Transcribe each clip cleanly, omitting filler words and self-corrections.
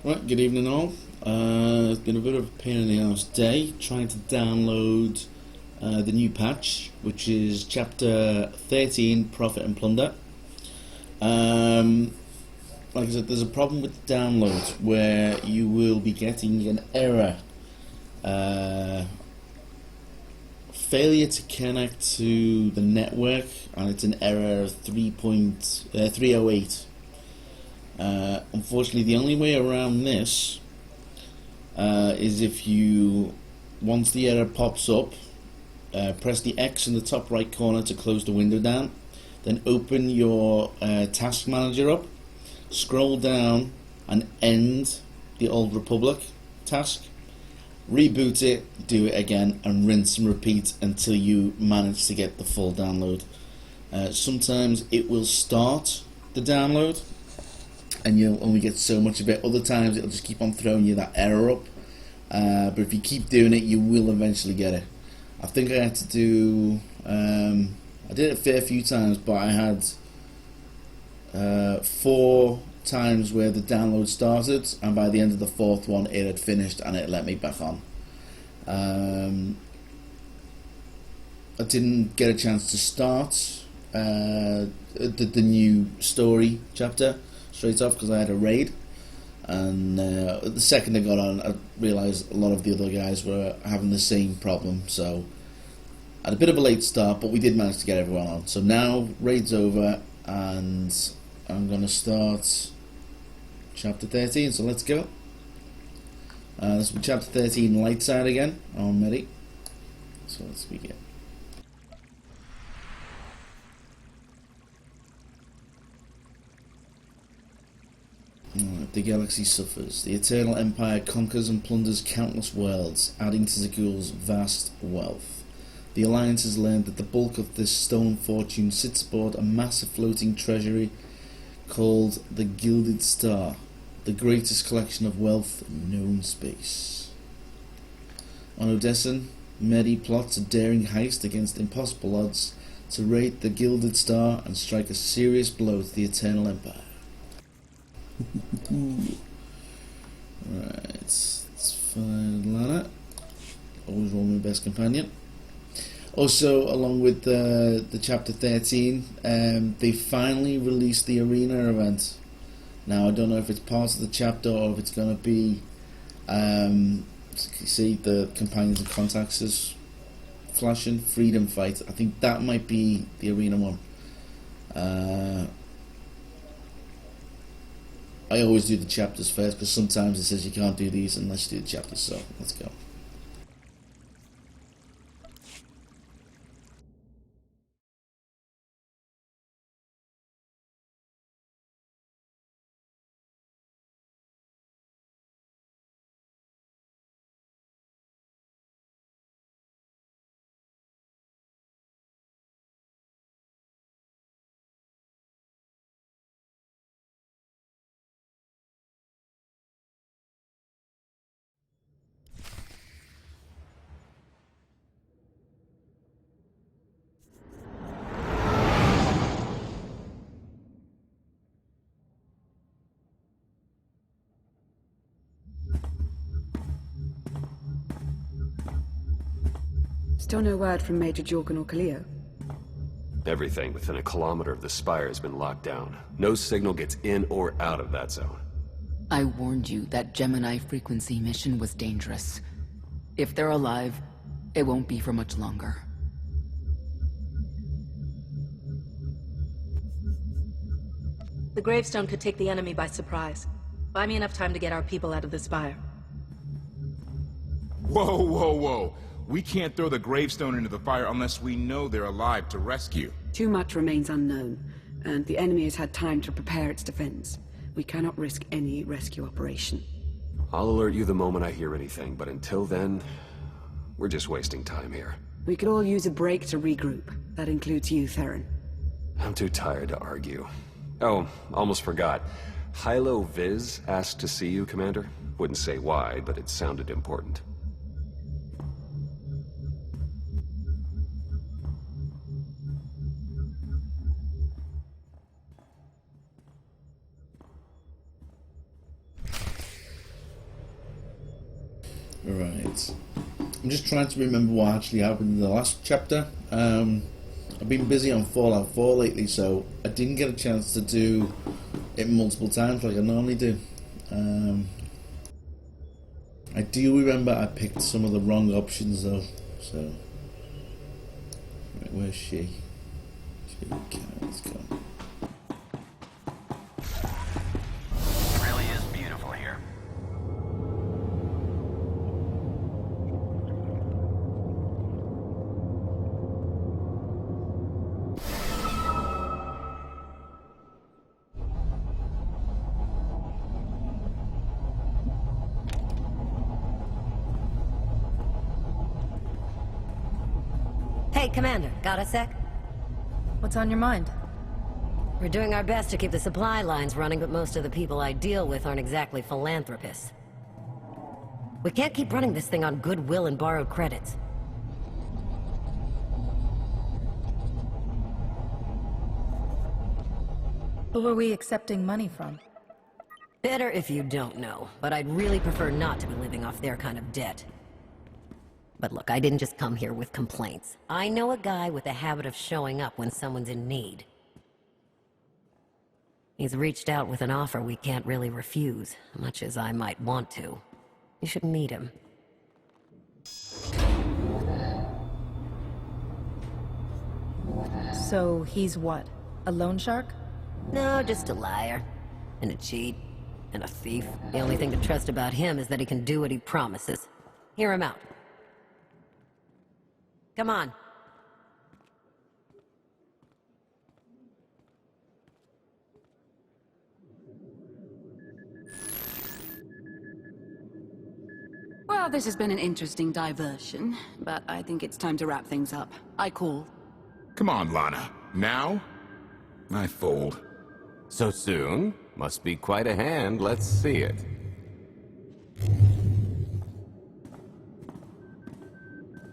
Right, good evening all. It's been a bit of a pain in the arse day trying to download the new patch, which is chapter 13, Profit and Plunder. Like I said, there's a problem with the download where you will be getting an error. Failure to connect to the network, and it's an error of 3.308. Unfortunately, the only way around this is if you, once the error pops up, press the X in the top right corner to close the window down, then open your task manager up, scroll down and end the Old Republic task, reboot it, do it again, and rinse and repeat until you manage to get the full download. Sometimes it will start the download and you'll only get so much of it. Other times it'll just keep on throwing you that error up. But if you keep doing it, you will eventually get it. I think I had to do... I did it a fair few times, but I had 4 times where the download started, and by the end of the 4th one it had finished and it let me back on. I didn't get a chance to start the new story chapter straight off because I had a raid, and the second I got on I realised a lot of the other guys were having the same problem, so I had a bit of a late start, but we did manage to get everyone on. So now raid's over and I'm going to start chapter 13, so let's go. This will be chapter 13, Lightside again on Medi, so let's begin. The galaxy suffers. The Eternal Empire conquers and plunders countless worlds, adding to Zakuul's vast wealth. The Alliance has learned that the bulk of this stolen fortune sits aboard a massive floating treasury called the Gilded Star, the greatest collection of wealth in known space. On Odessen, Medi plots a daring heist against impossible odds to raid the Gilded Star and strike a serious blow to the Eternal Empire. Right, let's find Lana. Always roll my best companion. Also, along with the chapter 13, they finally released the arena event. Now, I don't know if it's part of the chapter or if it's going to be, you see the companions and contacts is flashing, freedom fight. I think that might be the arena one. I always do the chapters first because sometimes it says you can't do these unless you do the chapters, so let's go. Still no word from Major Jorgen or Kaleo? Everything within a kilometer of the spire has been locked down. No signal gets in or out of that zone. I warned you that Gemini frequency mission was dangerous. If they're alive, it won't be for much longer. The gravestone could take the enemy by surprise. Buy me enough time to get our people out of the spire. Whoa, whoa, whoa. We can't throw the gravestone into the fire unless we know they're alive to rescue. Too much remains unknown, and the enemy has had time to prepare its defense. We cannot risk any rescue operation. I'll alert you the moment I hear anything, but until then, we're just wasting time here. We could all use a break to regroup. That includes you, Theron. I'm too tired to argue. Oh, almost forgot. Hylo Viz asked to see you, Commander. Wouldn't say why, but it sounded important. right. I'm just trying to remember what actually happened in the last chapter. I've been busy on Fallout 4 lately, so I didn't get a chance to do it multiple times like I normally do. I do remember I picked some of the wrong options though, so... Right, where's she? Let's go. It really is beautiful here. Hey, Commander, got a sec? What's on your mind? We're doing our best to keep the supply lines running, but most of the people I deal with aren't exactly philanthropists. We can't keep running this thing on goodwill and borrowed credits. Who are we accepting money from? Better if you don't know, but I'd really prefer not to be living off their kind of debt. But look, I didn't just come here with complaints. I know a guy with a habit of showing up when someone's in need. He's reached out with an offer we can't really refuse, much as I might want to. You should meet him. So he's what? A loan shark? No, just a liar. And a cheat. And a thief. The only thing to trust about him is that he can do what he promises. Hear him out. Come on. Well, this has been an interesting diversion, but I think it's time to wrap things up. I call. Come on, Lana. Now? I fold. So soon? Must be quite a hand. Let's see it.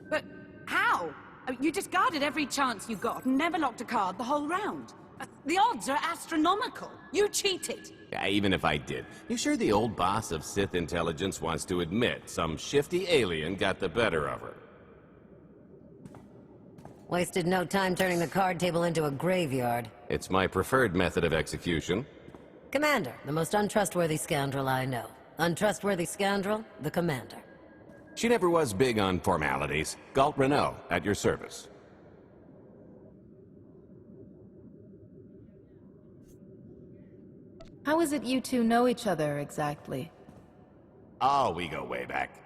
But how? You discarded every chance you got and never locked a card the whole round. The odds are astronomical. You cheated. Yeah, even if I did. You sure the old boss of Sith intelligence wants to admit some shifty alien got the better of her? Wasted no time turning the card table into a graveyard. It's my preferred method of execution. Commander, the most untrustworthy scoundrel I know. Untrustworthy scoundrel, the Commander. She never was big on formalities. Galt Renault, at your service. How is it you two know each other, exactly? Oh, we go way back.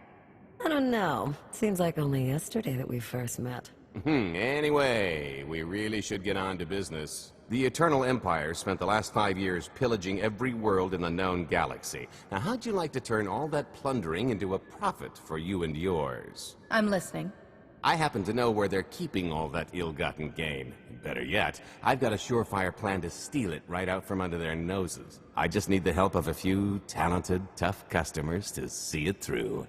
I don't know. Seems like only yesterday that we first met. Anyway, we really should get on to business. The Eternal Empire spent the last 5 years pillaging every world in the known galaxy. Now, how'd you like to turn all that plundering into a profit for you and yours? I'm listening. I happen to know where they're keeping all that ill-gotten gain. Better yet, I've got a surefire plan to steal it right out from under their noses. I just need the help of a few talented, tough customers to see it through.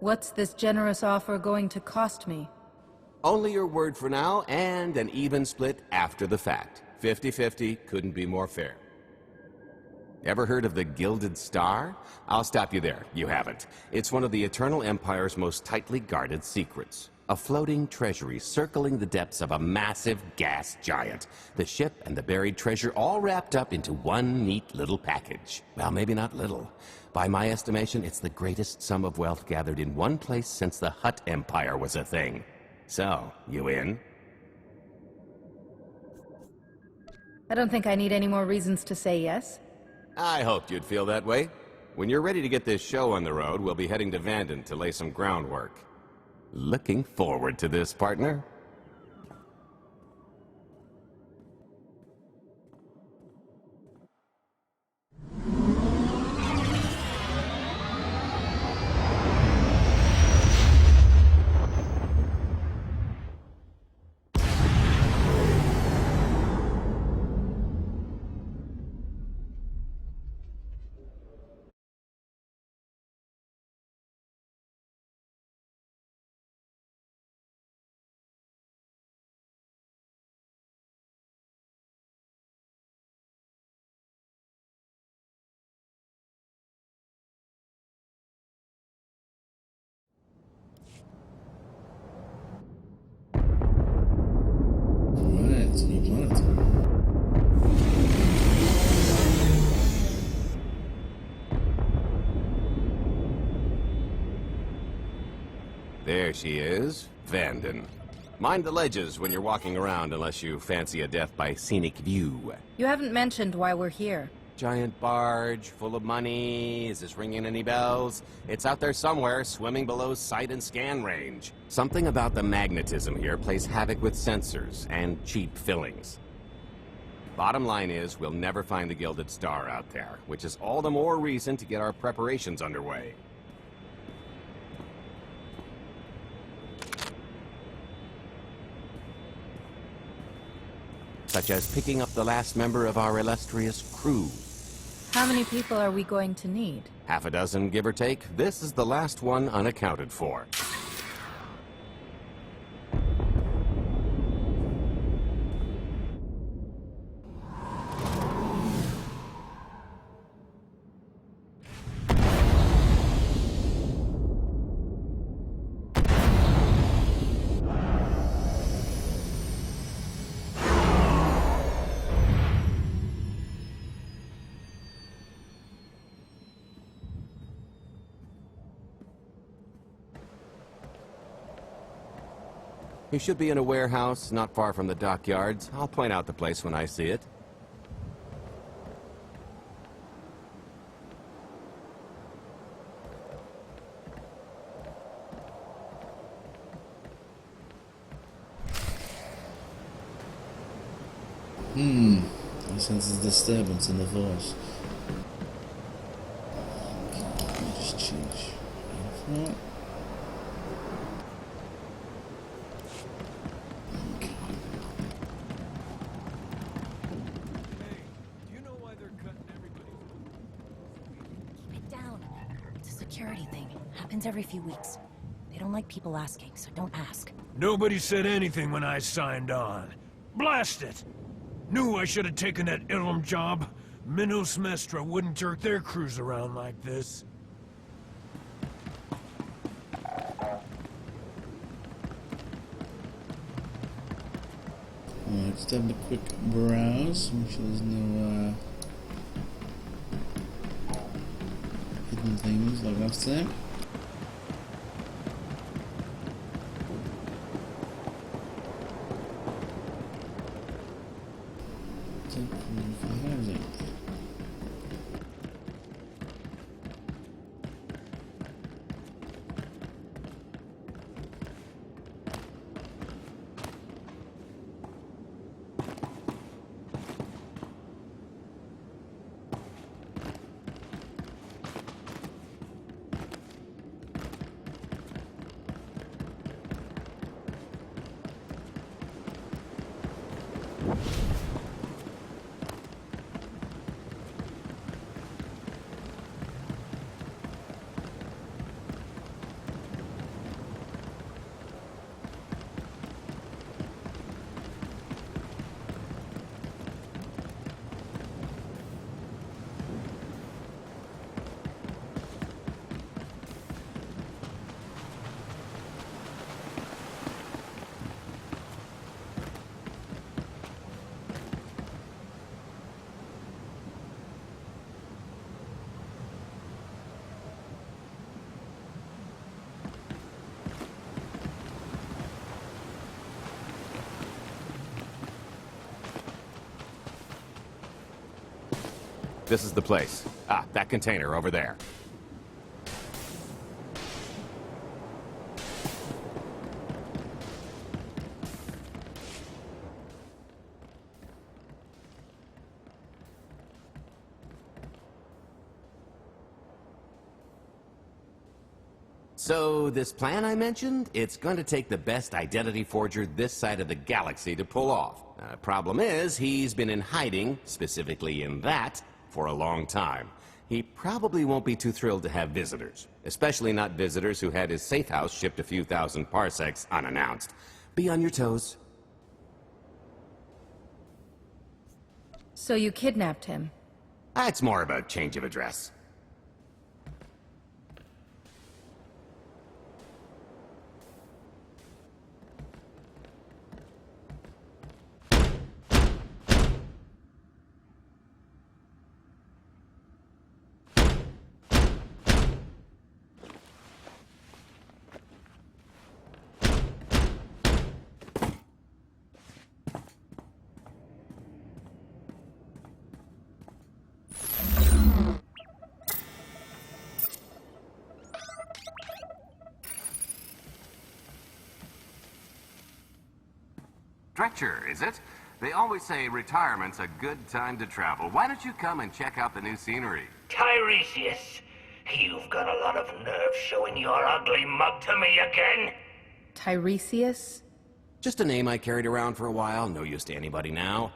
What's this generous offer going to cost me? Only your word for now, and an even split after the fact. 50-50 couldn't be more fair. Ever heard of the Gilded Star? I'll stop you there. You haven't. It's one of the Eternal Empire's most tightly guarded secrets. A floating treasury circling the depths of a massive gas giant. The ship and the buried treasure all wrapped up into one neat little package. Well, maybe not little. By my estimation, it's the greatest sum of wealth gathered in one place since the Hutt Empire was a thing. So, you in? I don't think I need any more reasons to say yes. I hoped you'd feel that way. When you're ready to get this show on the road, we'll be heading to Vanden to lay some groundwork. Looking forward to this, partner. What? There she is, Vanden. Mind the ledges when you're walking around unless you fancy a death by scenic view. You haven't mentioned why we're here. Giant barge, full of money. Is this ringing any bells? It's out there somewhere, swimming below sight and scan range. Something about the magnetism here plays havoc with sensors and cheap fillings. Bottom line is, we'll never find the Gilded Star out there, which is all the more reason to get our preparations underway. Such as picking up the last member of our illustrious crew. How many people are we going to need? Half a dozen, give or take. This is the last one unaccounted for. You should be in a warehouse not far from the dockyards. I'll point out the place when I see it. I sense a disturbance in the force. Let me just change. Okay. Keep it down. It's a security thing. Happens every few weeks. They don't like people asking, so don't ask. Nobody said anything when I signed on. Blast it! Knew I should have taken that Ilum job. Minos Mestra wouldn't jerk their crews around like this. Alright, just having a quick browse. Make sure there's no hidden things like last time. Housing. This is the place. Ah, that container over there. So, this plan I mentioned, it's going to take the best identity forger this side of the galaxy to pull off. Problem is, he's been in hiding, specifically in that, for a long time. He probably won't be too thrilled to have visitors, especially not visitors who had his safe house shipped a few thousand parsecs unannounced. Be on your toes. So you kidnapped him? It's more of a change of address. Dretcher, is it? They always say retirement's a good time to travel. Why don't you come and check out the new scenery? Tiresias, you've got a lot of nerve showing your ugly mug to me again. Tiresias? Just a name I carried around for a while. No use to anybody now.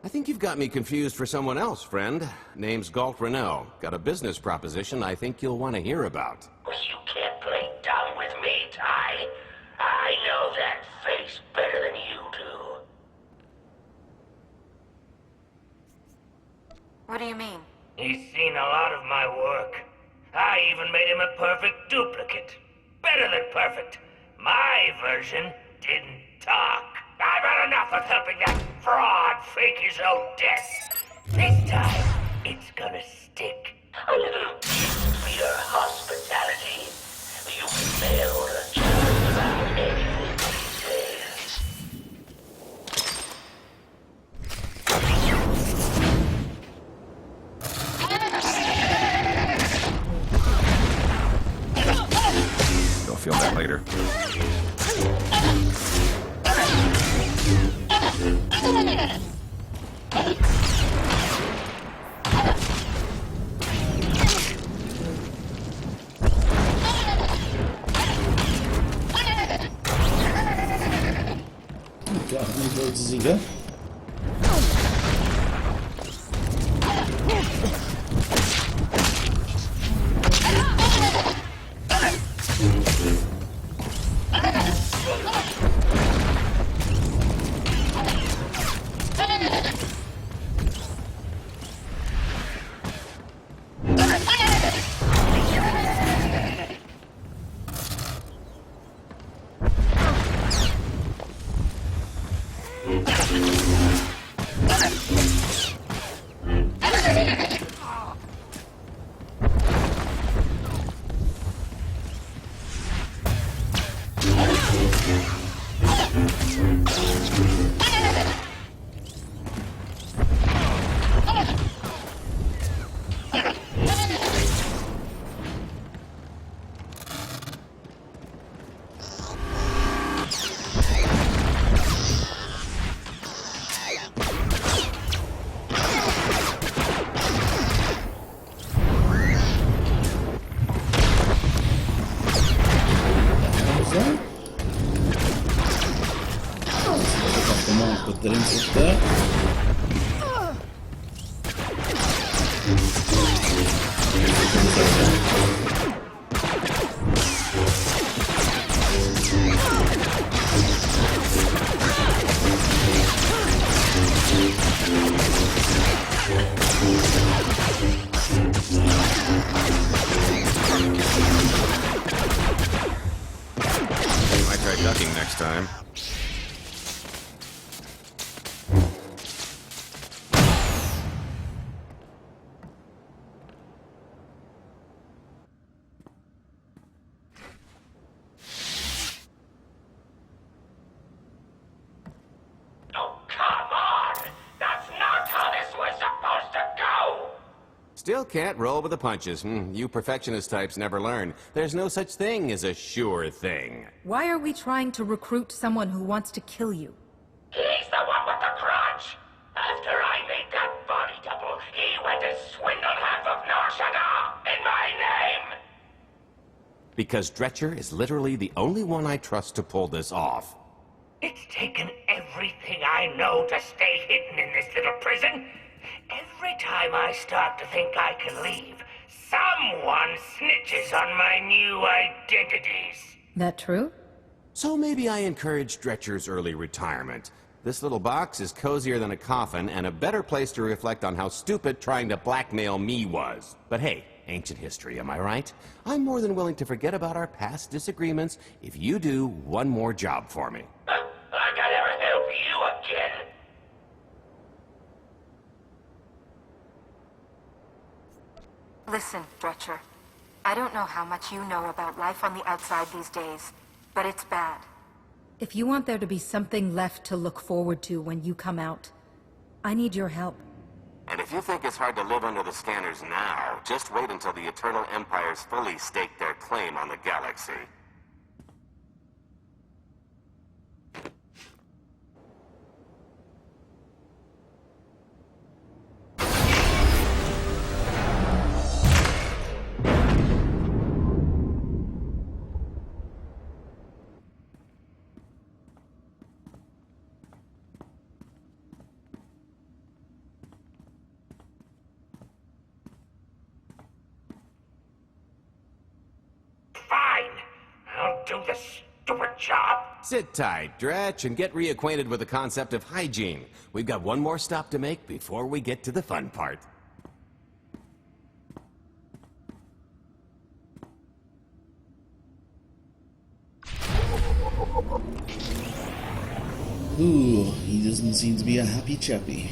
I think you've got me confused for someone else, friend. Name's Galt Renault. Got a business proposition I think you'll want to hear about. You can't play dumb with me, Ty. I know that face better than you do. What do you mean? He's seen a lot of my work. I even made him a perfect duplicate. Better than perfect. My version didn't talk. I've had enough of helping that fraud fake his own death. This time, it's gonna stick. A little gift for your hospitality. You failed a child without anything these days. You'll feel that later. God, how many bullets does he get? Put that in there. Might try ducking next time. Still can't roll with the punches. You perfectionist types never learn. There's no such thing as a sure thing. Why are we trying to recruit someone who wants to kill you? He's the one with the grudge. After I made that body double, he went and swindled half of Norshana in my name. Because Dretcher is literally the only one I trust to pull this off. It's taken everything I know to stay hidden in this little prison. Every time I start to think I can leave, someone snitches on my new identities. That true? So maybe I encourage Dretcher's early retirement. This little box is cozier than a coffin and a better place to reflect on how stupid trying to blackmail me was. But hey, ancient history, am I right? I'm more than willing to forget about our past disagreements if you do one more job for me. I gotta ever help you again. Listen, Dretcher. I don't know how much you know about life on the outside these days, but it's bad. If you want there to be something left to look forward to when you come out, I need your help. And if you think it's hard to live under the scanners now, just wait until the Eternal Empires fully stake their claim on the galaxy. fine. I'll do the stupid job. Sit tight, Dretch, and get reacquainted with the concept of hygiene. We've got one more stop to make before we get to the fun part. Ooh, he doesn't seem to be a happy chappy.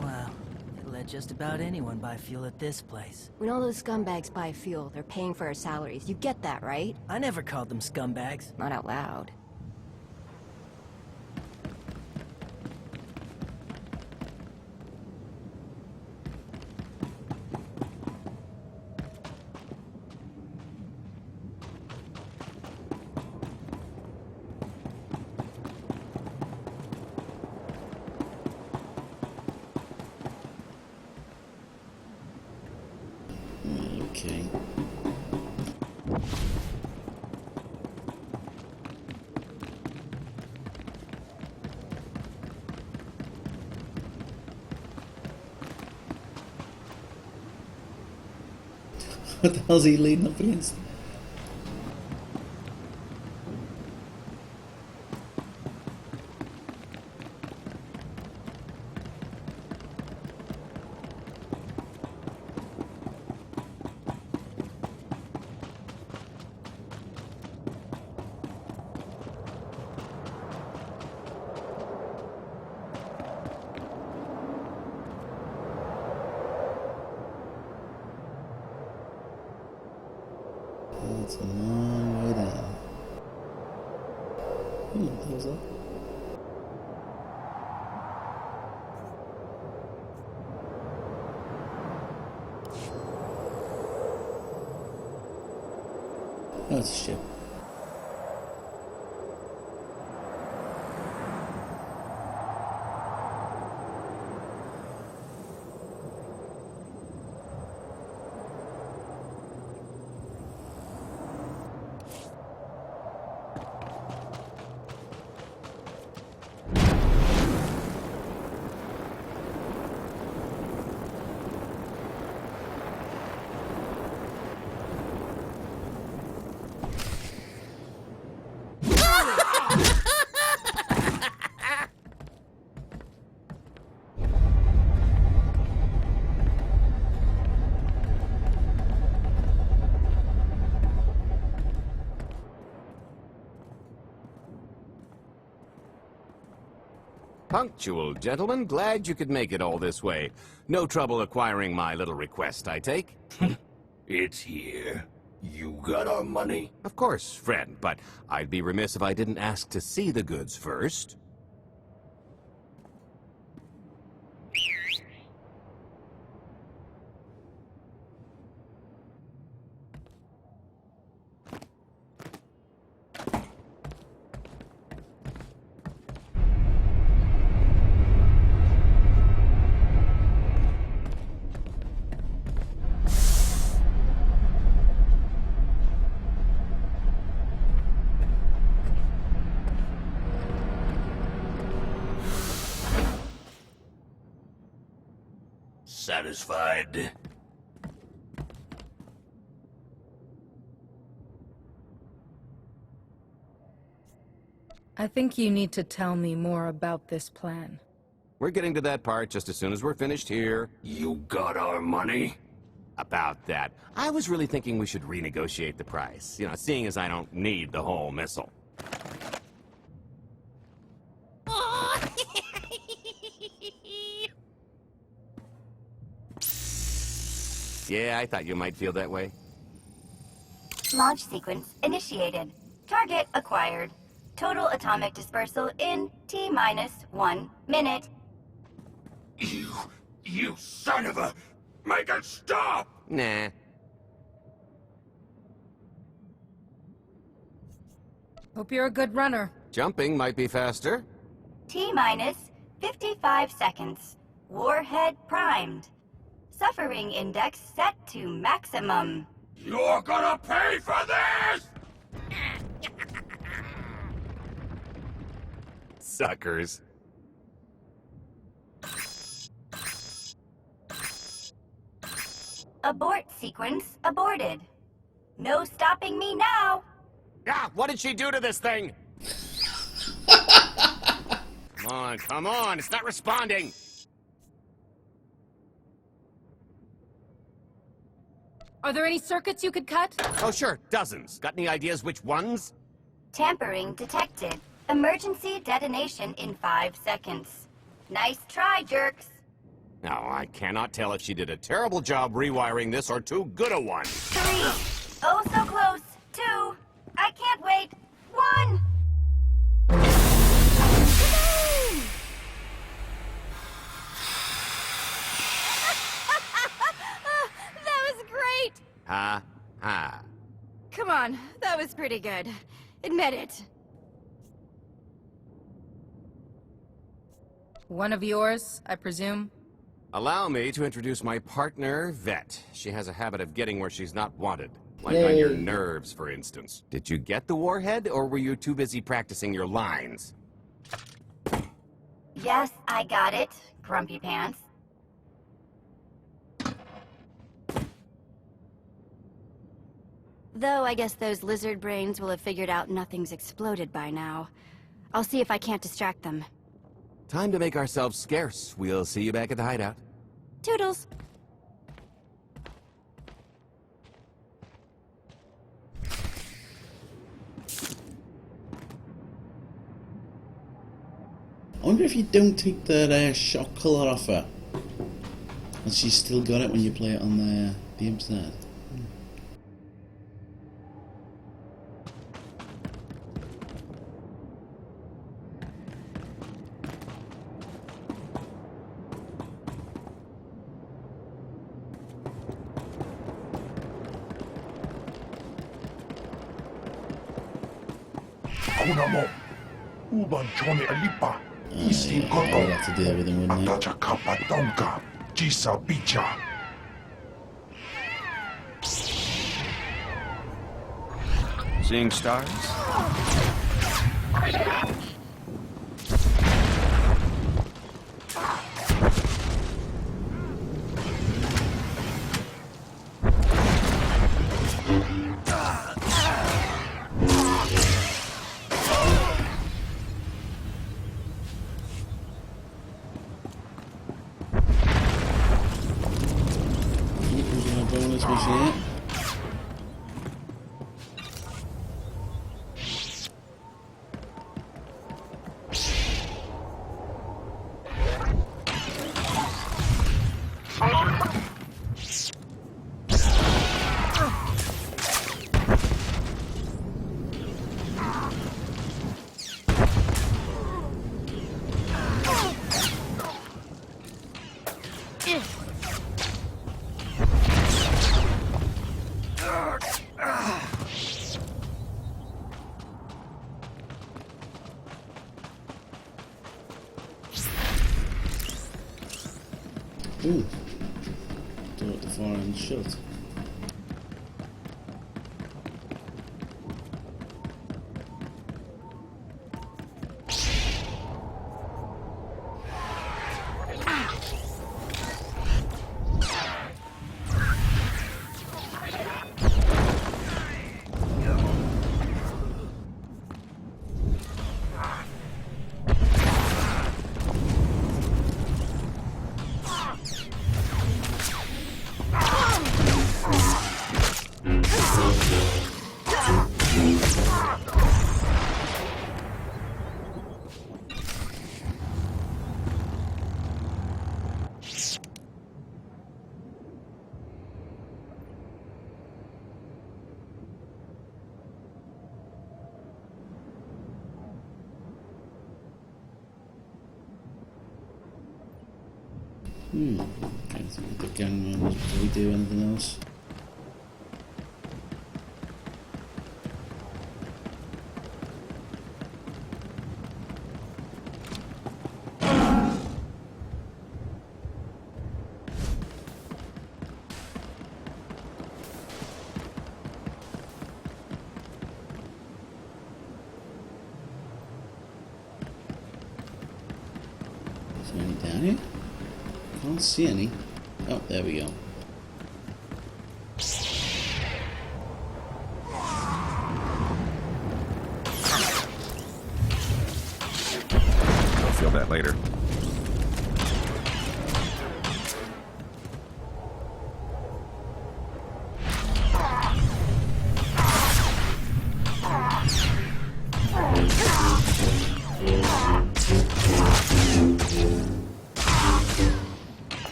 Wow. Could let just about anyone buy fuel at this place. When all those scumbags buy fuel, they're paying for our salaries. You get that, right? I never called them scumbags. Not out loud. Okay. What the hell's he leaning up against? That's a long way down. What the hell's that? Oh, it's a ship. Punctual, gentlemen. Glad you could make it all this way. No trouble acquiring my little request, I take? It's here. You got our money? Of course, friend, but I'd be remiss if I didn't ask to see the goods first. Satisfied? I think you need to tell me more about this plan. We're getting to that part just as soon as we're finished here. You got our money? About that, I was really thinking we should renegotiate the price. You know, seeing as I don't need the whole missile. Yeah, I thought you might feel that way. Launch sequence initiated. Target acquired. Total atomic dispersal in T-1 minute. You son of a... Make it stop! Nah. Hope you're a good runner. Jumping might be faster. T-minus 55 seconds. Warhead primed. Suffering index set to maximum. You're gonna pay for this! Suckers. Abort sequence aborted. No stopping me now. Ah, what did she do to this thing? Come on, it's not responding. Are there any circuits you could cut? Oh, sure, dozens. Got any ideas which ones? Tampering detected. Emergency detonation in 5 seconds. Nice try, jerks. Now, I cannot tell if she did a terrible job rewiring this or too good a one. 3. Oh, so close. 2. I can't wait. 1. That was great! Ha, ha. Come on, that was pretty good. Admit it. One of yours, I presume? Allow me to introduce my partner, Vet. She has a habit of getting where she's not wanted. Like on your nerves, for instance. Did you get the warhead, or were you too busy practicing your lines? Yes, I got it, Grumpy Pants. Though I guess those lizard brains will have figured out nothing's exploded by now. I'll see if I can't distract them. Time to make ourselves scarce. We'll see you back at the hideout. Toodles! I wonder if you don't take that shock colour off her, and she's still got it when you play it on the inside. Kunamo, uban chone alipa, isin I'll koto, have to deal with him, wouldn't I? atacha kapatonka, jisa bicha. Seeing stars? Bonus machine. Ooh. Don't the far end shut. I think the gang members before we do anything else. down here? Can't see any. Oh, there we go. I'll feel that later.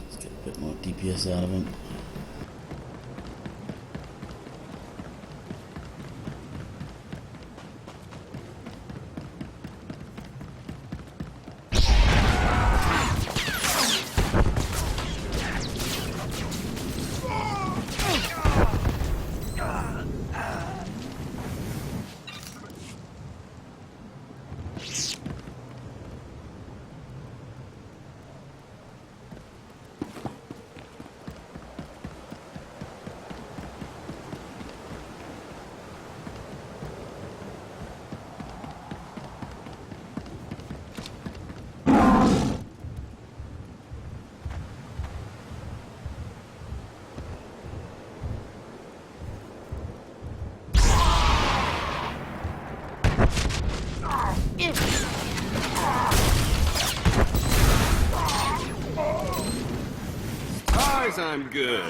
Let's get a bit more DPS out of him. I'm good.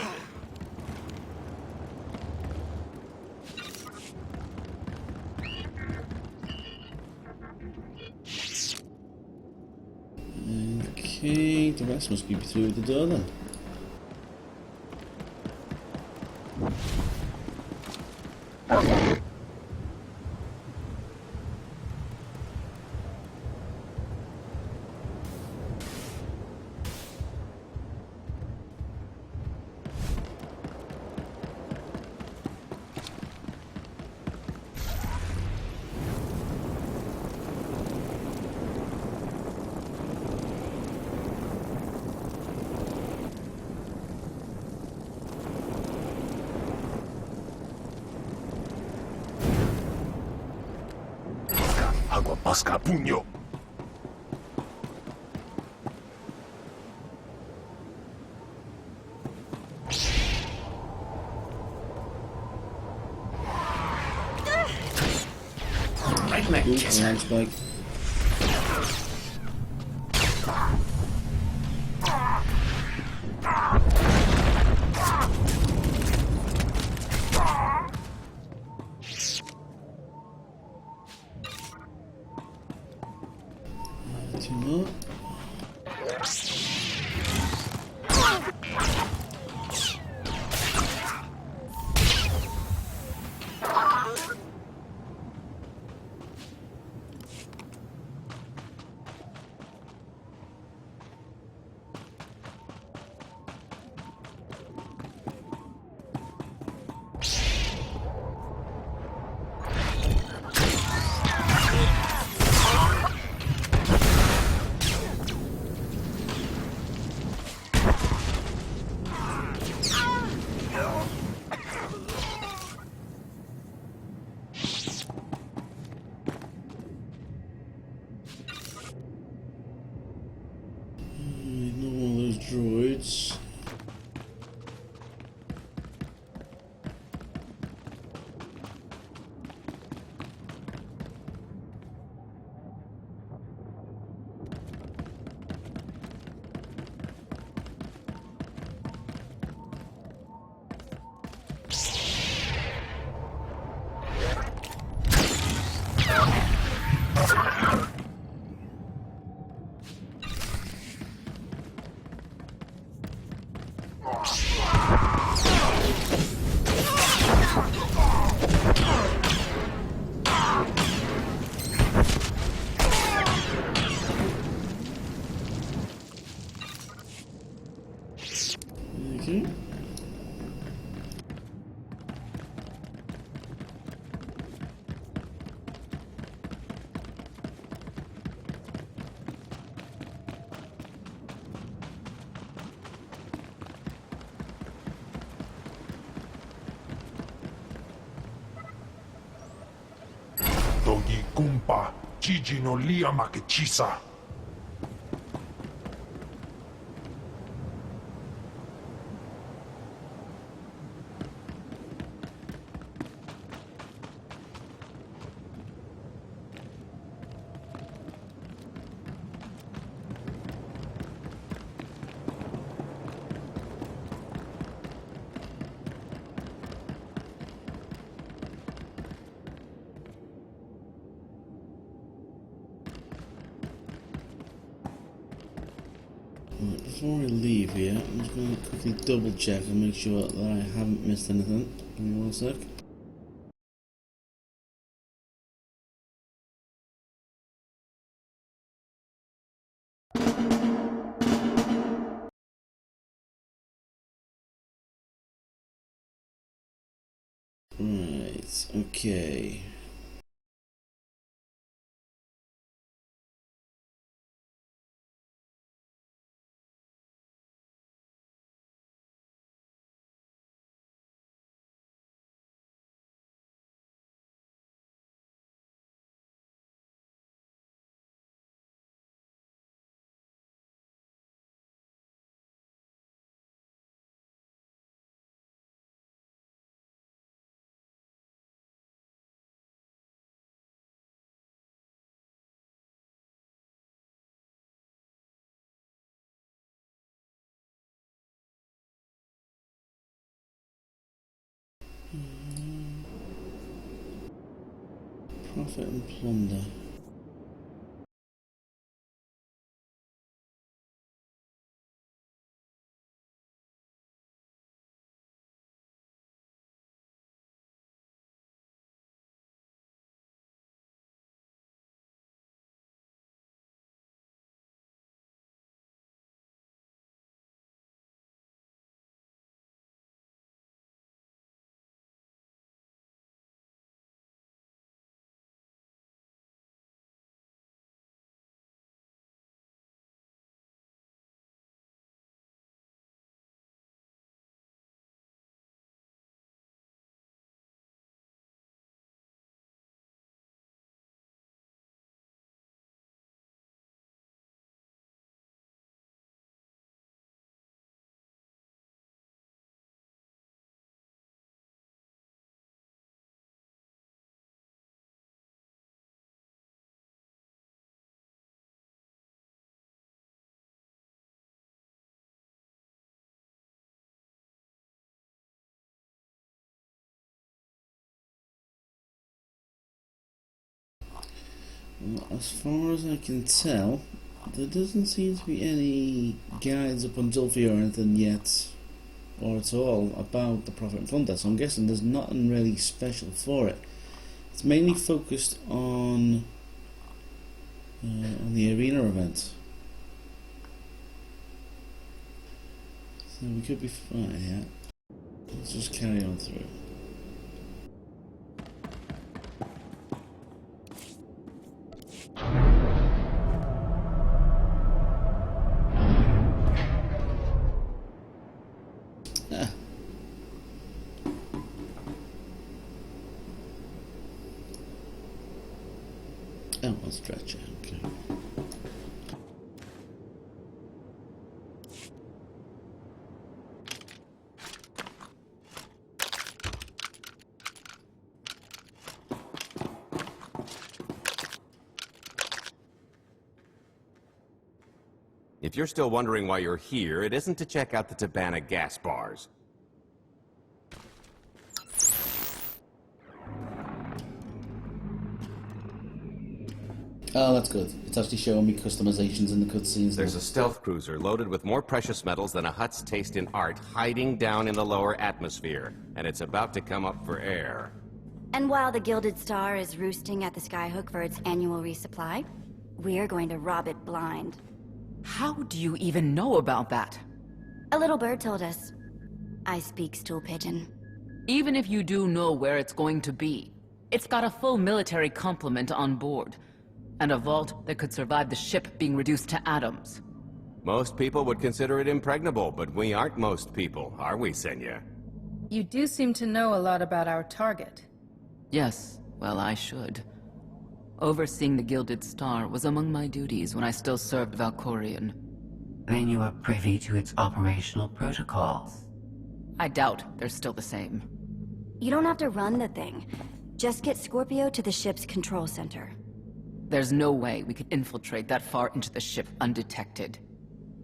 Okay, the rest must be through the door then. Agua pasca puño. Thanks, Spike. Two more. Gi kumpa, Gigi no lia makechisa. Before I leave here, I'm just going to quickly double check and make sure that I haven't missed anything. Give me 1 sec. Right, okay. Profit and plunder. Well, as far as I can tell, there doesn't seem to be any guides up on Dulphia or anything yet, or at all, about the Prophet and Plunder, so I'm guessing there's nothing really special for it. It's mainly focused on the arena event. So we could be fine, yeah. Let's just carry on through. Oh, one stretcher, okay. If you're still wondering why you're here, it isn't to check out the Tabana gas bars. Oh, that's good. It's actually showing me customizations in the cutscenes. There's a stealth cruiser loaded with more precious metals than a hut's taste in art, hiding down in the lower atmosphere, and it's about to come up for air. And while the Gilded Star is roosting at the Skyhook for its annual resupply, we're going to rob it blind. How do you even know about that? A little bird told us. I speak stool pigeon. Even if you do know where it's going to be, it's got a full military complement on board, and a vault that could survive the ship being reduced to atoms. Most people would consider it impregnable, but we aren't most people, are we, Senya? You do seem to know a lot about our target. Yes, well, I should. Overseeing the Gilded Star was among my duties when I still served Valkorion. Then you are privy to its operational protocols. I doubt they're still the same. You don't have to run the thing. Just get Scorpio to the ship's control center. There's no way we could infiltrate that far into the ship undetected.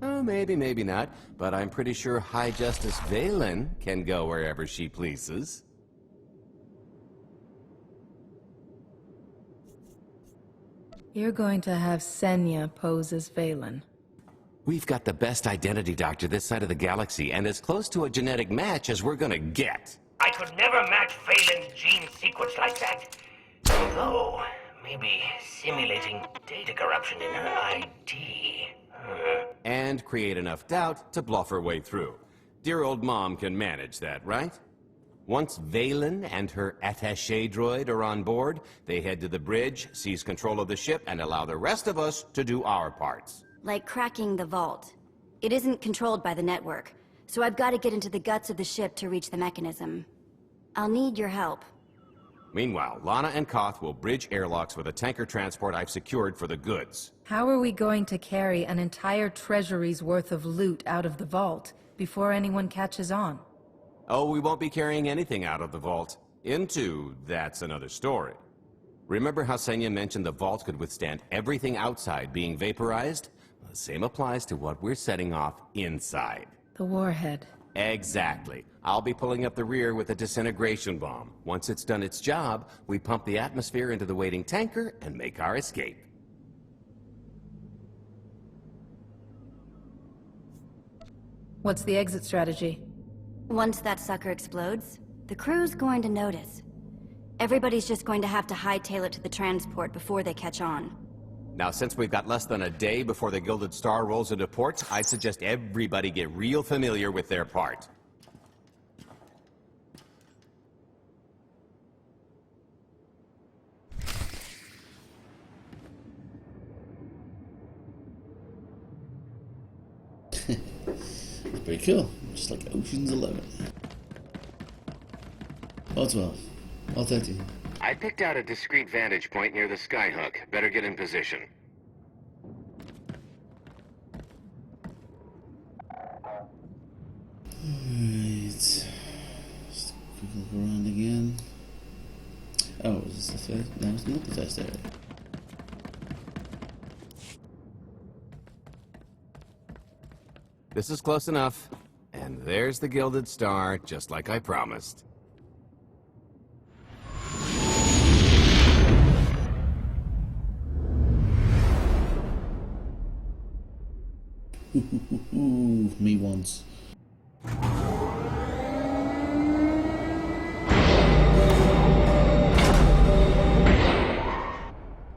Oh, maybe, maybe not. But I'm pretty sure High Justice Valen can go wherever she pleases. You're going to have Senya pose as Valen. We've got the best identity doctor this side of the galaxy, and as close to a genetic match as we're gonna get. I could never match Phelan's gene sequence like that. Although, maybe simulating data corruption in her ID. And create enough doubt to bluff her way through. Dear old mom can manage that, right? Once Valen and her attaché droid are on board, they head to the bridge, seize control of the ship, and allow the rest of us to do our parts. Like cracking the vault. It isn't controlled by the network, so I've got to get into the guts of the ship to reach the mechanism. I'll need your help. Meanwhile, Lana and Koth will bridge airlocks with a tanker transport I've secured for the goods. How are we going to carry an entire treasury's worth of loot out of the vault before anyone catches on? Oh, we won't be carrying anything out of the vault. That's another story. Remember how Senya mentioned the vault could withstand everything outside being vaporized? Well, the same applies to what we're setting off inside. The warhead. Exactly. I'll be pulling up the rear with a disintegration bomb. Once it's done its job, we pump the atmosphere into the waiting tanker and make our escape. What's the exit strategy? Once that sucker explodes, the crew's going to notice. Everybody's just going to have to hightail it to the transport before they catch on. Now, since we've got less than a day before the Gilded Star rolls into port, I'd suggest everybody get real familiar with their part. Pretty cool. Just like Ocean's 11. All 12. All 13. I picked out a discreet vantage point near the skyhook. Better get in position. Alright. Just a quick look around again. Oh, is this the first? No, it's not the first area. This is close enough. And there's the Gilded Star, just like I promised. Me once.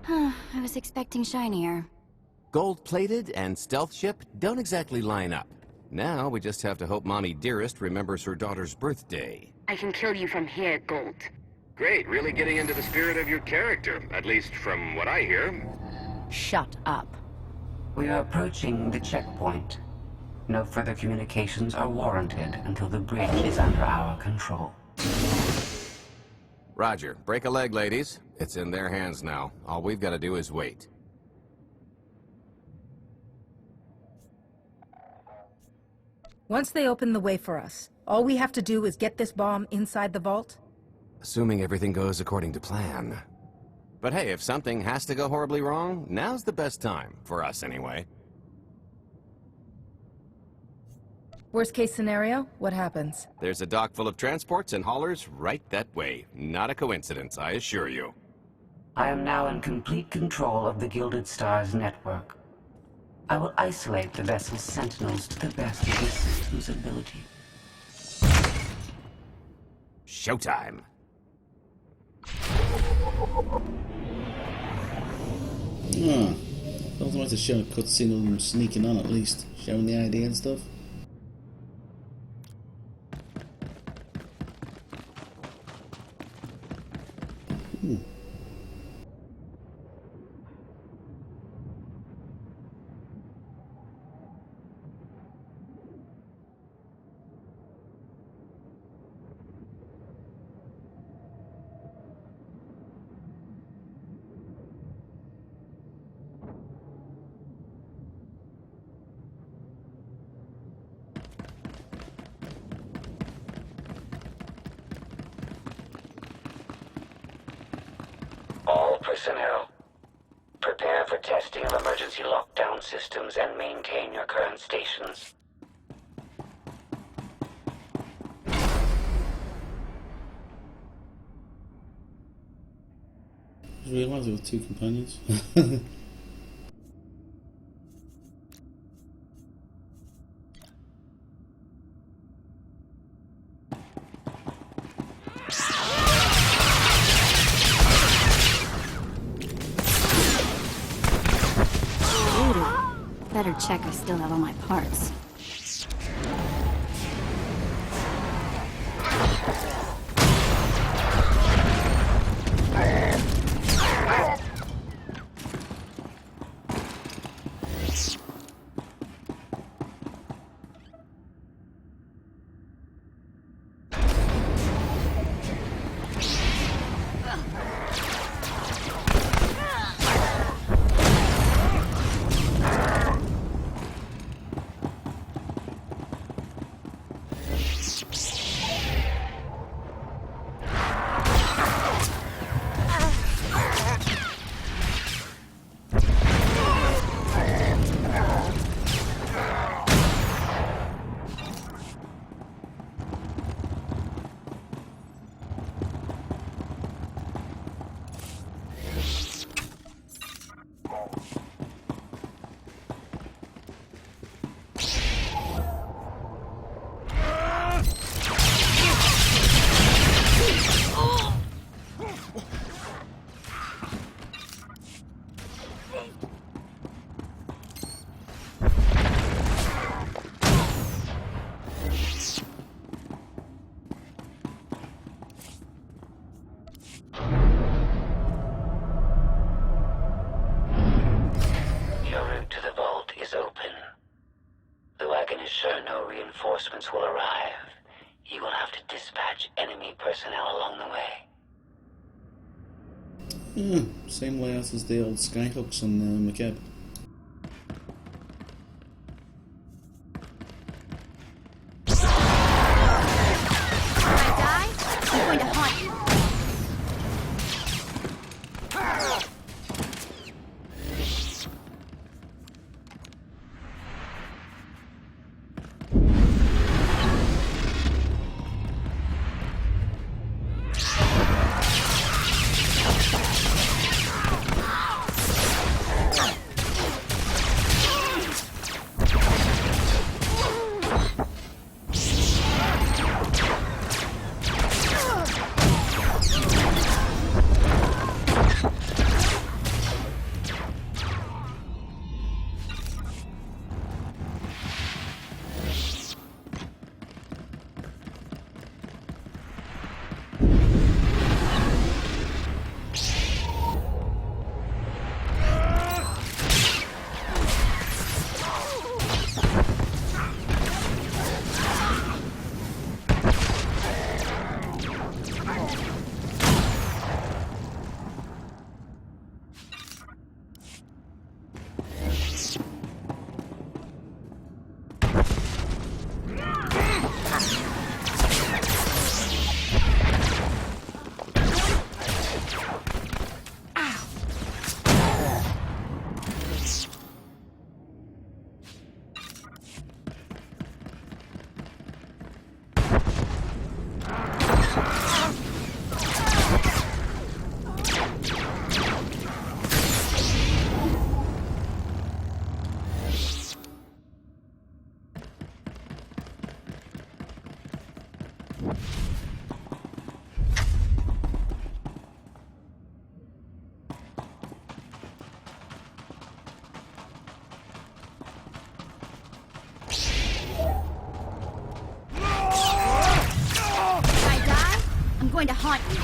I was expecting shinier. Gold-plated and stealth ship don't exactly line up. Now we just have to hope Mommy Dearest remembers her daughter's birthday. I can kill you from here, Gold. Great, really getting into the spirit of your character, at least from what I hear. Shut up. We are approaching the checkpoint. No further communications are warranted until the bridge is under our control. Roger. Break a leg, ladies. It's in their hands now. All we've got to do is wait. Once they open the way for us, all we have to do is get this bomb inside the vault? Assuming everything goes according to plan. But hey, if something has to go horribly wrong, now's the best time. For us, anyway. Worst case scenario, what happens? There's a dock full of transports and haulers right that way. Not a coincidence, I assure you. I am now in complete control of the Gilded Star's network. I will isolate the vessel's sentinels to the best of the system's ability. Showtime. I thought I wanted to show a cutscene of them sneaking on at least, showing the ID and stuff. personnel. Prepare for testing of emergency lockdown systems and maintain your current stations. I realised there were two companions. Better check I still have all my parts. Reinforcements will arrive. You will have to dispatch enemy personnel along the way. Same layout as the old skyhooks on McKeb. I'm going to haunt you. Going to haunt you.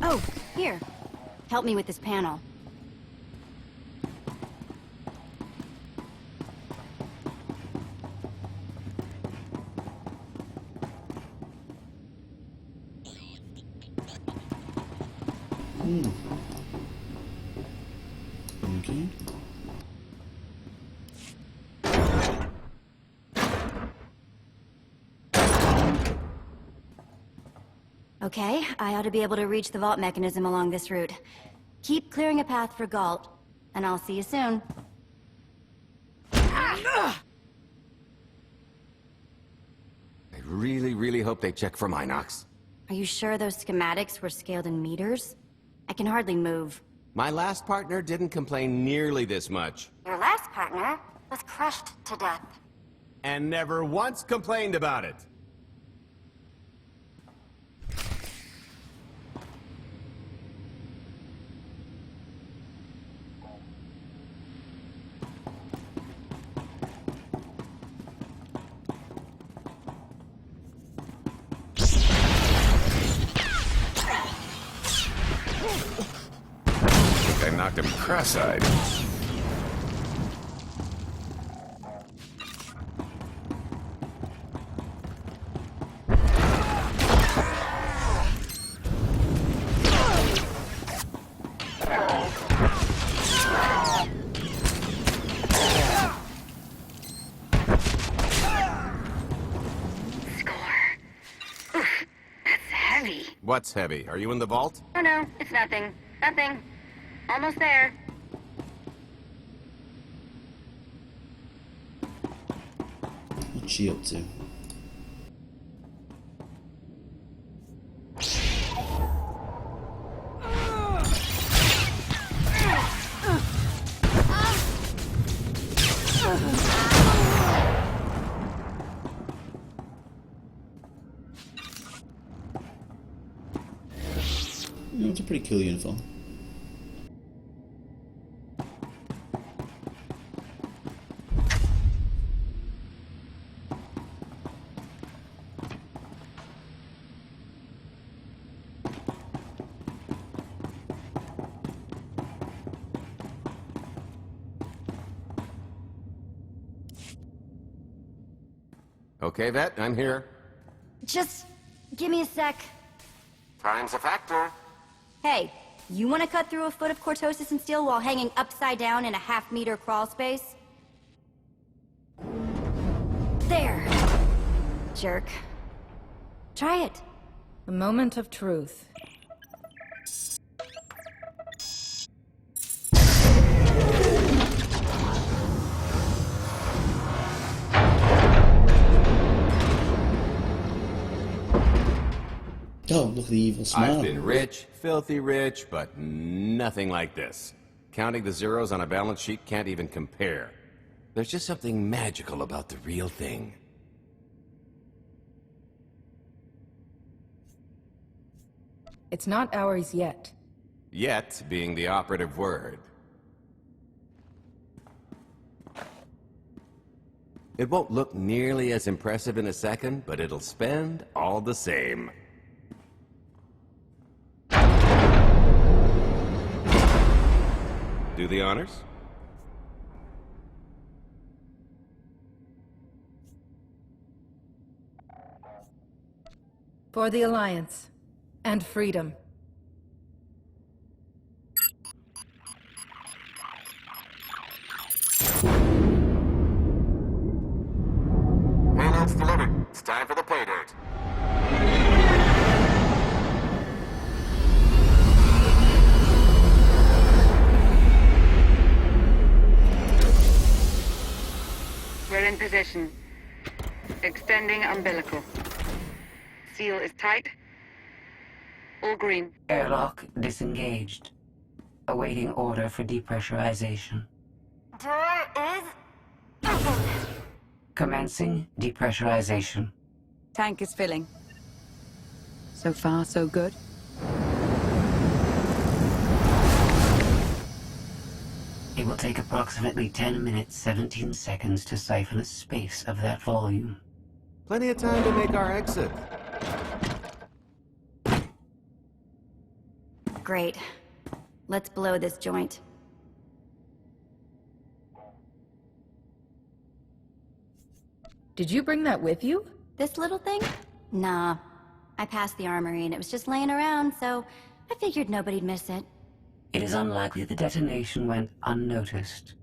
Oh, here. Help me with this panel. Okay. Okay, I ought to be able to reach the vault mechanism along this route. Keep clearing a path for Galt, and I'll see you soon. I really, really hope they check for Minox. Are you sure those schematics were scaled in meters? I can hardly move. My last partner didn't complain nearly this much. Your last partner was crushed to death. And never once complained about it. I knocked him cross-eyed. What's heavy? Are you in the vault? Oh no, it's nothing. Nothing. Almost there. What's she up to? It's a pretty cool uniform. Okay, Vet, I'm here. Just give me a sec. Time's a factor. Hey, you want to cut through a foot of cortosis and steel while hanging upside down in a half-meter crawl space? There. Jerk. Try it. A moment of truth. Oh, look at the evil smile. I've been rich, filthy rich, but nothing like this. Counting the zeros on a balance sheet can't even compare. There's just something magical about the real thing. It's not ours yet. Yet being the operative word. It won't look nearly as impressive in a second, but it'll spend all the same. Do the honors? For the Alliance. And freedom. Payload's delivered. It's time for the pay dirt. We're in position. Extending umbilical. Seal is tight. All green. Airlock disengaged. Awaiting order for depressurization. Door is open. Commencing depressurization. Tank is filling. So far, so good. It will take approximately 10 minutes, 17 seconds to siphon a space of that volume. Plenty of time to make our exit. Great. Let's blow this joint. Did you bring that with you? This little thing? Nah. I passed the armory and it was just laying around, so I figured nobody'd miss it. It is unlikely the detonation went unnoticed.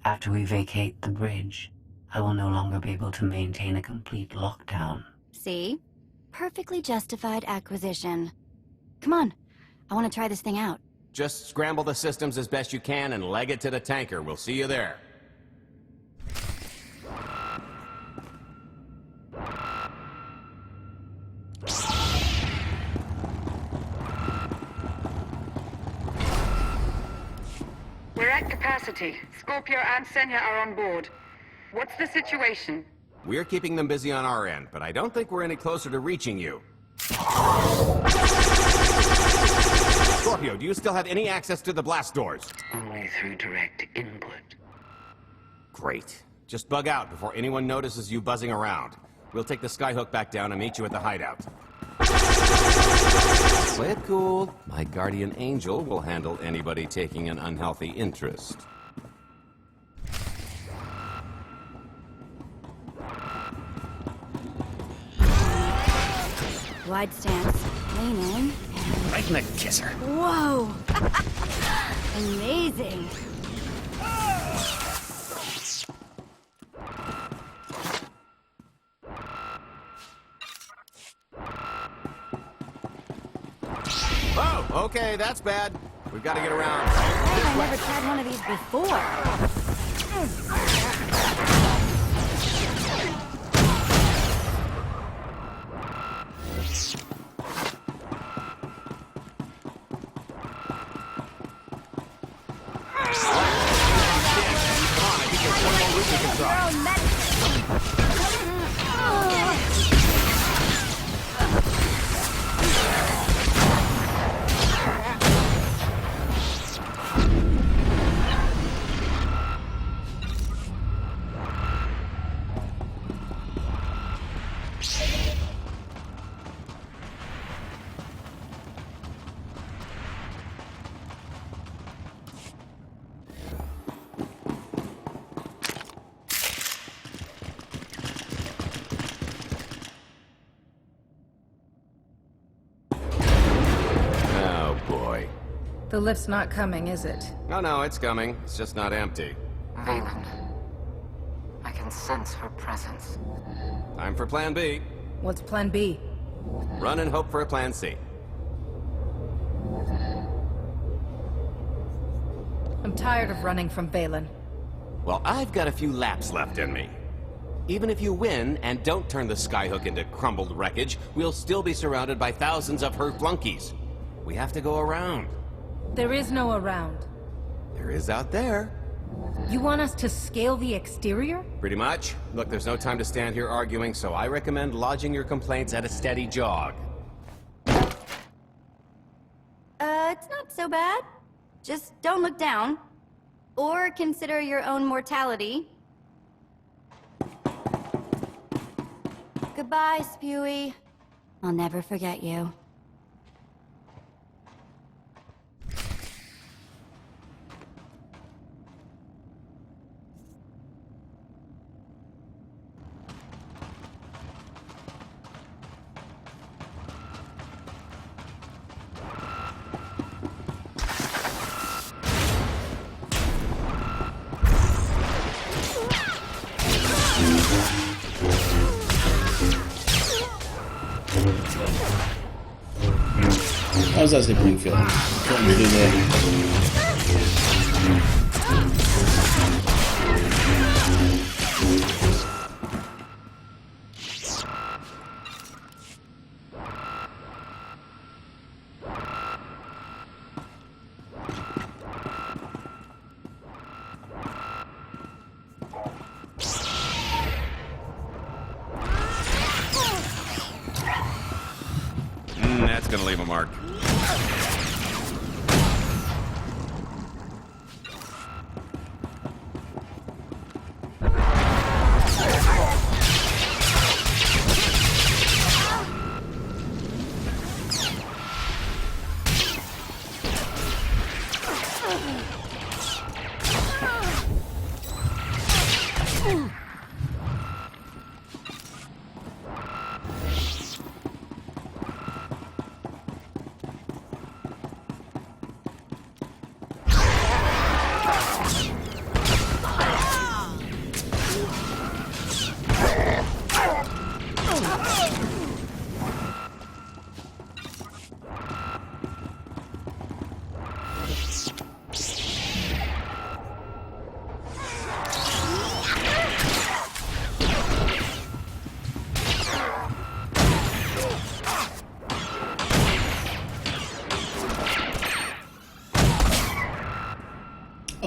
After we vacate the bridge, I will no longer be able to maintain a complete lockdown. See? Perfectly justified acquisition. Come on, I want to try this thing out. Just scramble the systems as best you can and leg it to the tanker. We'll see you there. We're at capacity. Scorpio and Senya are on board. What's the situation? We're keeping them busy on our end, but I don't think we're any closer to reaching you. Scorpio, do you still have any access to the blast doors? Only through direct input. Great. Just bug out before anyone notices you buzzing around. We'll take the skyhook back down and meet you at the hideout. Play it cool. My guardian angel will handle anybody taking an unhealthy interest. Wide stance, lean in. Right in the kisser. Whoa! Amazing! Oh, okay, that's bad. We've got to get around. I've never tried one of these before. The lift's not coming, is it? No, it's coming. It's just not empty. Valen. I can sense her presence. Time for Plan B. What's Plan B? Run and hope for a Plan C. I'm tired of running from Valen. Well, I've got a few laps left in me. Even if you win and don't turn the skyhook into crumbled wreckage, we'll still be surrounded by thousands of her flunkies. We have to go around. There is no around. There is out there. You want us to scale the exterior? Pretty much. Look, there's no time to stand here arguing, so I recommend lodging your complaints at a steady jog. It's not so bad. Just don't look down. Or consider your own mortality. Goodbye, Spewy. I'll never forget you. How's that zipping feel? What you do there? That's gonna leave a mark.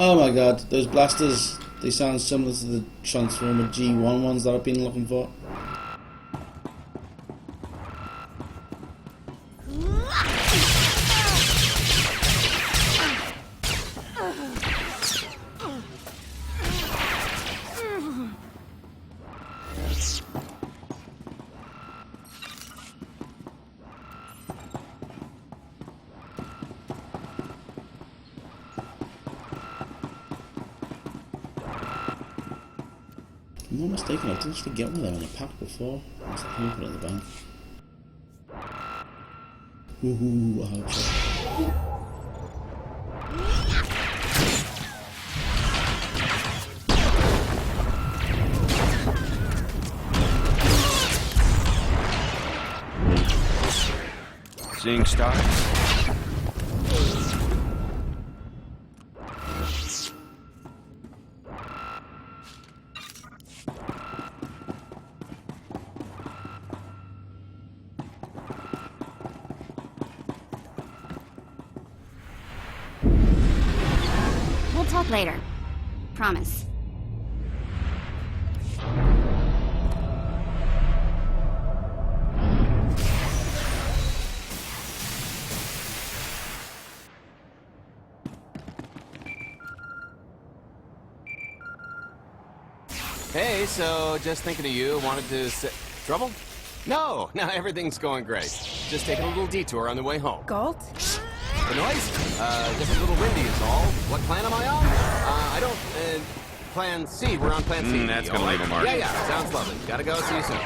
Oh my god, those blasters, they sound similar to the Transformer G1 ones that I've been looking for. If I'm not mistaken, I did actually get one of them in a pack before. Let's put it in the bank. Woohoo, I hope so. Seeing stars? We'll talk later. Promise. Hey, so just thinking of you, wanted to Trouble? No, everything's going great. Just taking a little detour on the way home. Galt? The noise? Just a little windy is all. What plan am I on? I don't, Plan C. We're on Plan C. That's gonna leave a mark. Yeah, sounds lovely. Gotta go, see you soon.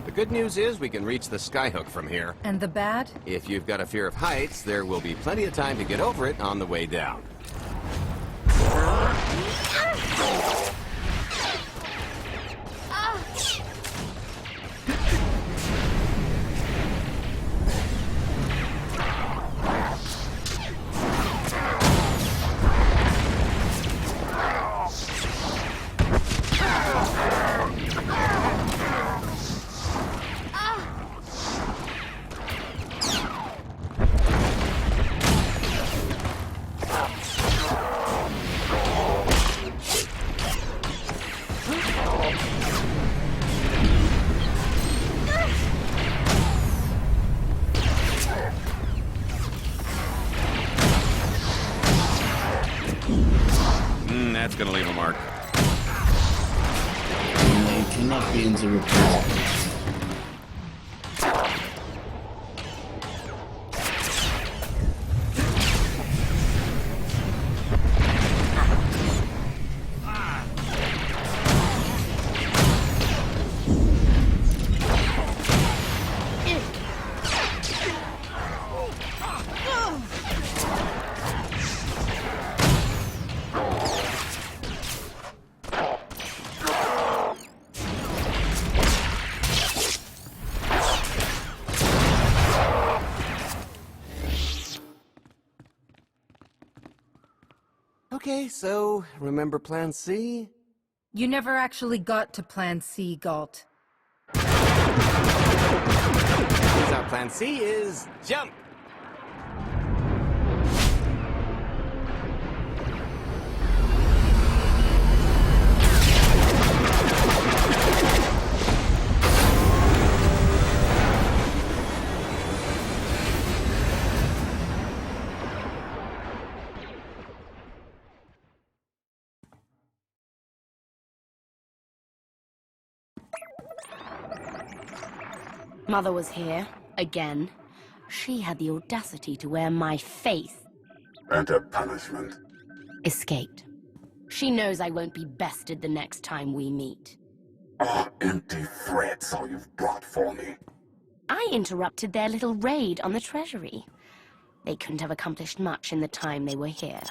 The good news is we can reach the skyhook from here. And the bad? If you've got a fear of heights, there will be plenty of time to get over it on the way down. That's gonna leave a mark. They cannot be into replacement. Okay, so remember Plan C? You never actually got to Plan C, Galt. Turns out Plan C is jump! Mother was here, again. She had the audacity to wear my face. And her punishment? Escaped. She knows I won't be bested the next time we meet. Ah, empty threats all you've brought for me. I interrupted their little raid on the treasury. They couldn't have accomplished much in the time they were here.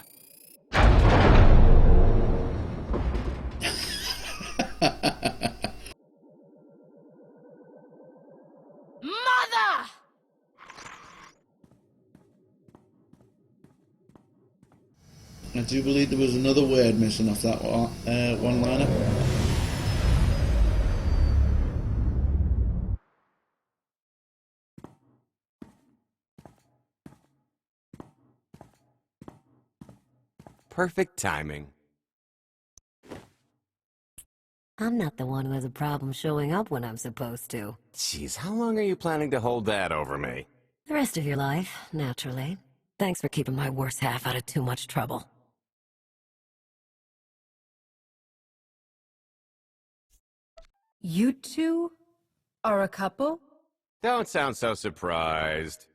Mother! I do believe there was another word missing off that one-liner. Perfect timing. I'm not the one who has a problem showing up when I'm supposed to. Jeez, how long are you planning to hold that over me? The rest of your life, naturally. Thanks for keeping my worse half out of too much trouble. You two are a couple? Don't sound so surprised.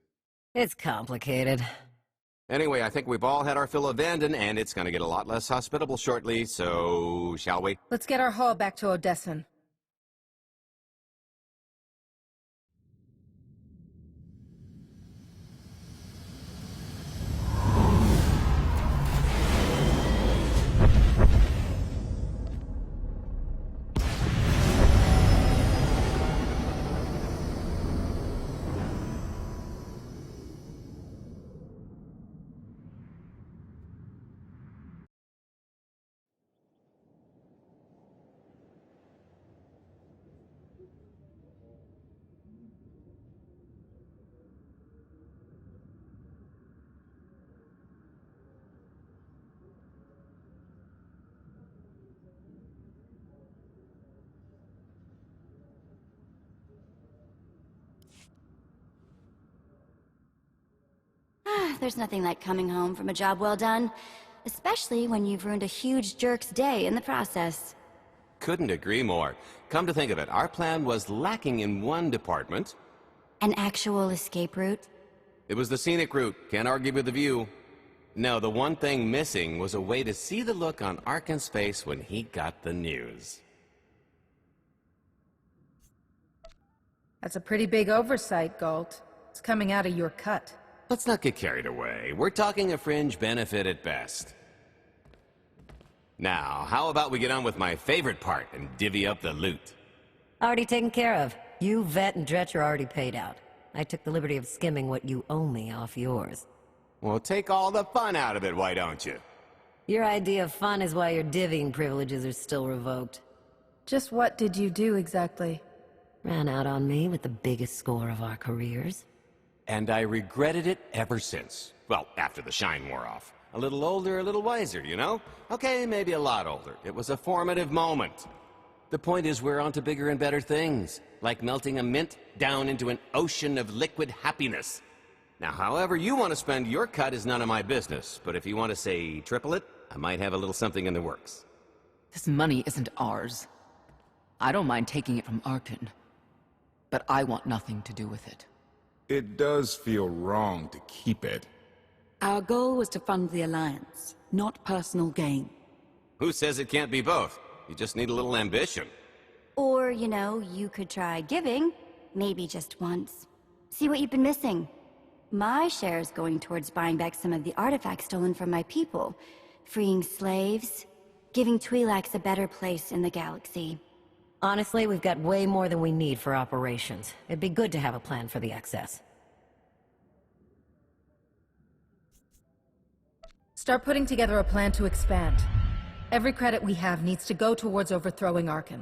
It's complicated. Anyway, I think we've all had our fill of Vanden, and it's gonna get a lot less hospitable shortly, so shall we? Let's get our haul back to Odessan. There's nothing like coming home from a job well done, especially when you've ruined a huge jerk's day in the process. Couldn't agree more. Come to think of it, our plan was lacking in one department. An actual escape route? It was the scenic route, can't argue with the view. No, the one thing missing was a way to see the look on Arkan's face when he got the news. That's a pretty big oversight, Galt. It's coming out of your cut. Let's not get carried away. We're talking a fringe benefit at best. Now, how about we get on with my favorite part and divvy up the loot? Already taken care of. You, Vet, and Dretch are already paid out. I took the liberty of skimming what you owe me off yours. Well, take all the fun out of it, why don't you? Your idea of fun is why your divvying privileges are still revoked. Just what did you do exactly? Ran out on me with the biggest score of our careers. And I regretted it ever since. Well, after the shine wore off. A little older, a little wiser, you know? Okay, maybe a lot older. It was a formative moment. The point is we're on to bigger and better things, like melting a mint down into an ocean of liquid happiness. Now, however you want to spend your cut is none of my business, but if you want to, say, triple it, I might have a little something in the works. This money isn't ours. I don't mind taking it from Arkan, but I want nothing to do with it. It does feel wrong to keep it. Our goal was to fund the Alliance, not personal gain. Who says it can't be both? You just need a little ambition. Or, you know, you could try giving. Maybe just once. See what you've been missing. My share is going towards buying back some of the artifacts stolen from my people, freeing slaves, giving Twi'leks a better place in the galaxy. Honestly, we've got way more than we need for operations. It'd be good to have a plan for the excess. Start putting together a plan to expand. Every credit we have needs to go towards overthrowing Arkan.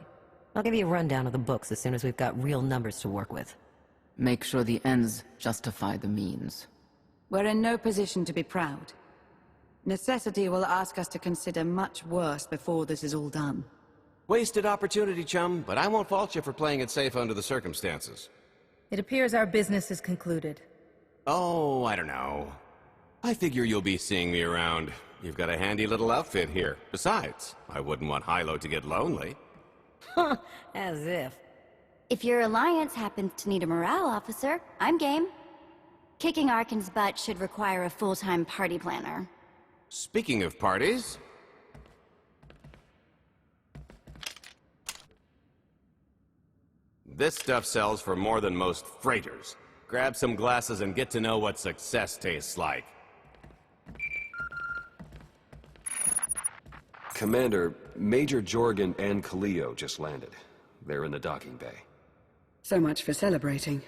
I'll give you a rundown of the books as soon as we've got real numbers to work with. Make sure the ends justify the means. We're in no position to be proud. Necessity will ask us to consider much worse before this is all done. Wasted opportunity, chum, but I won't fault you for playing it safe under the circumstances. It appears our business is concluded. Oh, I don't know. I figure you'll be seeing me around. You've got a handy little outfit here. Besides, I wouldn't want Hilo to get lonely. As if. If your alliance happens to need a morale officer, I'm game. Kicking Arkan's butt should require a full-time party planner. Speaking of parties... This stuff sells for more than most freighters. Grab some glasses and get to know what success tastes like. Commander, Major Jorgen and Kaleo just landed. They're in the docking bay. So much for celebrating.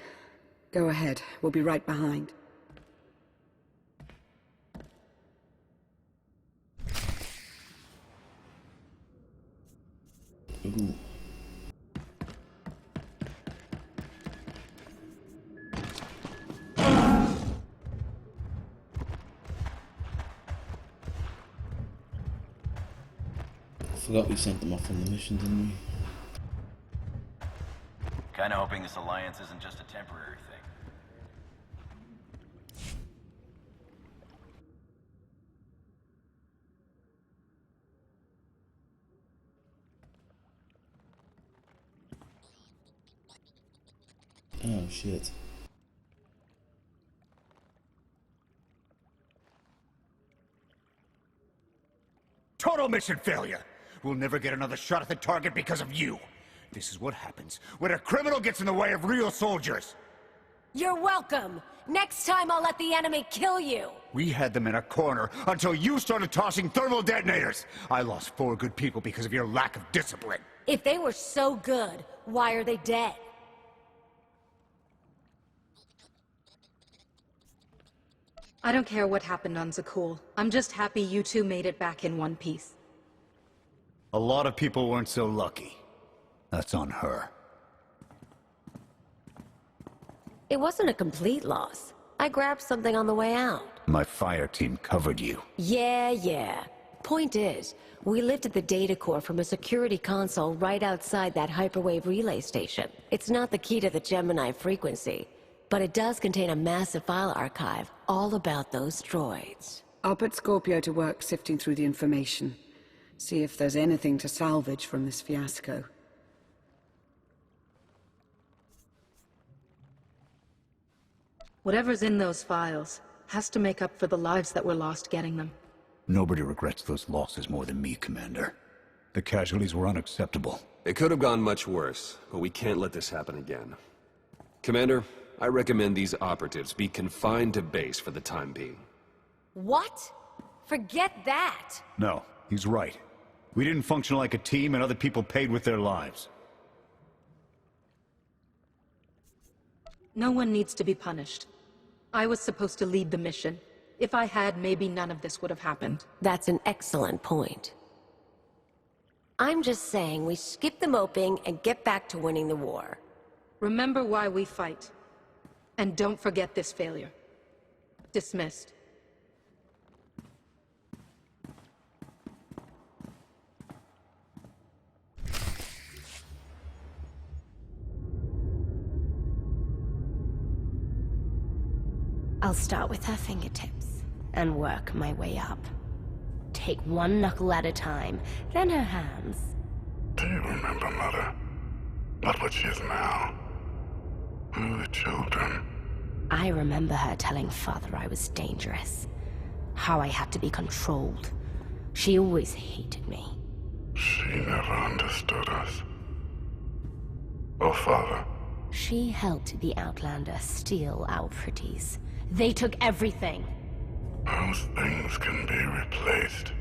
Go ahead, we'll be right behind. Ooh. Forgot we sent them off on the mission, didn't we? Kinda hoping this alliance isn't just a temporary thing. Oh, shit. Total mission failure! We'll never get another shot at the target because of you. This is what happens when a criminal gets in the way of real soldiers. You're welcome. Next time I'll let the enemy kill you. We had them in a corner until you started tossing thermal detonators. I lost 4 good people because of your lack of discipline. If they were so good, why are they dead? I don't care what happened on Zakul. I'm just happy you two made it back in one piece. A lot of people weren't so lucky. That's on her. It wasn't a complete loss. I grabbed something on the way out. My fire team covered you. Yeah. Point is, we lifted the data core from a security console right outside that hyperwave relay station. It's not the key to the Gemini frequency, but it does contain a massive file archive all about those droids. I'll put Scorpio to work sifting through the information. See if there's anything to salvage from this fiasco. Whatever's in those files has to make up for the lives that were lost getting them. Nobody regrets those losses more than me, Commander. The casualties were unacceptable. It could have gone much worse, but we can't let this happen again. Commander, I recommend these operatives be confined to base for the time being. What? Forget that! No, he's right. We didn't function like a team and other people paid with their lives. No one needs to be punished. I was supposed to lead the mission. If I had, maybe none of this would have happened. That's an excellent point. I'm just saying we skip the moping and get back to winning the war. Remember why we fight. And don't forget this failure. Dismissed. I'll start with her fingertips and work my way up. Take one knuckle at a time, then her hands. Do you remember, Mother? Not what she is now. Who are the children? I remember her telling Father I was dangerous. How I had to be controlled. She always hated me. She never understood us. Or Father. She helped the Outlander steal our pretties. They took everything. Those things can be replaced.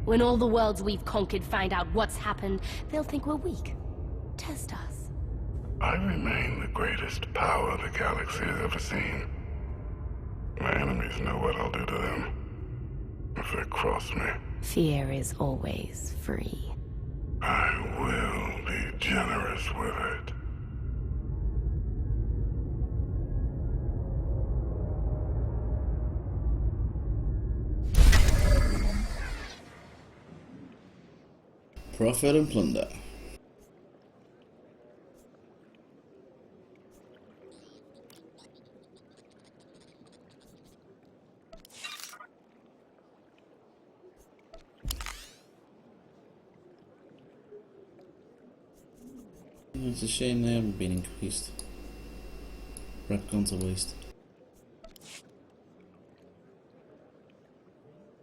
When all the worlds we've conquered find out what's happened, they'll think we're weak. Test us. I remain the greatest power the galaxy has ever seen. My enemies know what I'll do to them if they cross me. Fear is always free. I will be generous with it. Profit and plunder. It's a shame they haven't been increased. Rep gone to waste.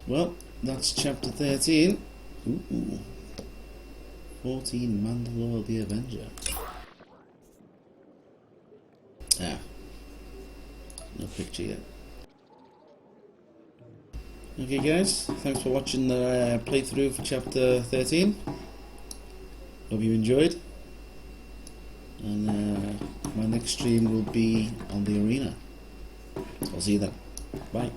Well, that's chapter 13. Ooh. 14, Mandalore the Avenger. Ah. No picture yet. Okay guys, thanks for watching the playthrough for chapter 13. Hope you enjoyed. And my next stream will be on the arena. So I'll see you then. Bye.